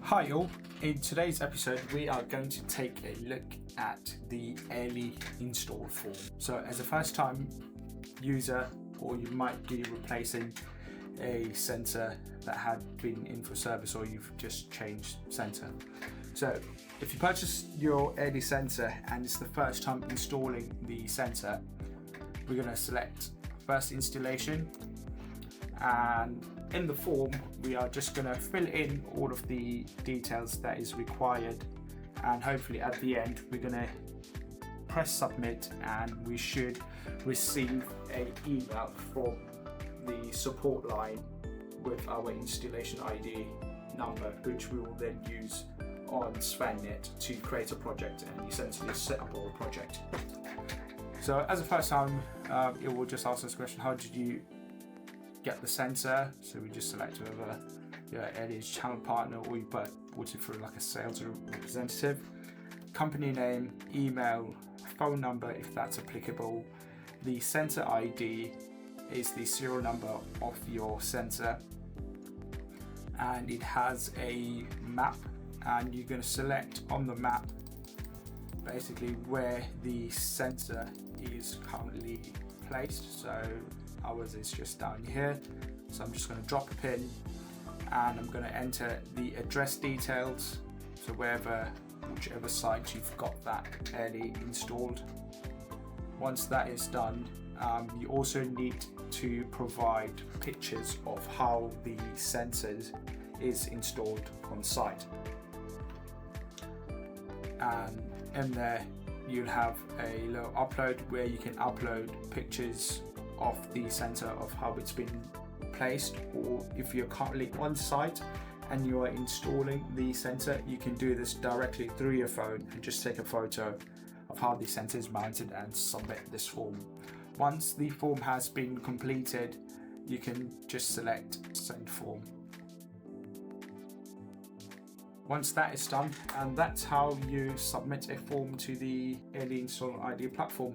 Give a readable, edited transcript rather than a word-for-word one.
Hi all, in today's episode we are going to take a look at the early install form. So as a first time user, or you might be replacing a sensor that had been in for service, or you've just changed sensor. So if you purchase your early sensor and it's the first time installing the sensor, we're going to select first installation, and in the form we are just going to fill in all of the details that is required, and hopefully at the end we're going to press submit and we should receive an email from the support line with our installation ID number, which we will then use on SvenNet to create a project and essentially set up our project. So as a first time, it will just ask us a question: how did you get the sensor? So we just select whether your Eddie's channel partner, or you put it through like a sales representative, company name, email, phone number if that's applicable. The sensor ID is the serial number of your sensor, and it has a map, and you're going to select on the map basically where the sensor is currently placed. So ours is just down here, so I'm just going to drop a pin and I'm going to enter the address details, so whichever site you've got that early installed. Once that is done, you also need to provide pictures of how the sensor is installed on site, and in there you'll have a little upload where you can upload pictures of the sensor, of how it's been placed, or if you're currently on site and you are installing the sensor, you can do this directly through your phone and just take a photo of how the sensor is mounted and submit this form. Once the form has been completed, you can just select send form. Once that is done, and that's how you submit a form to the early install ID platform.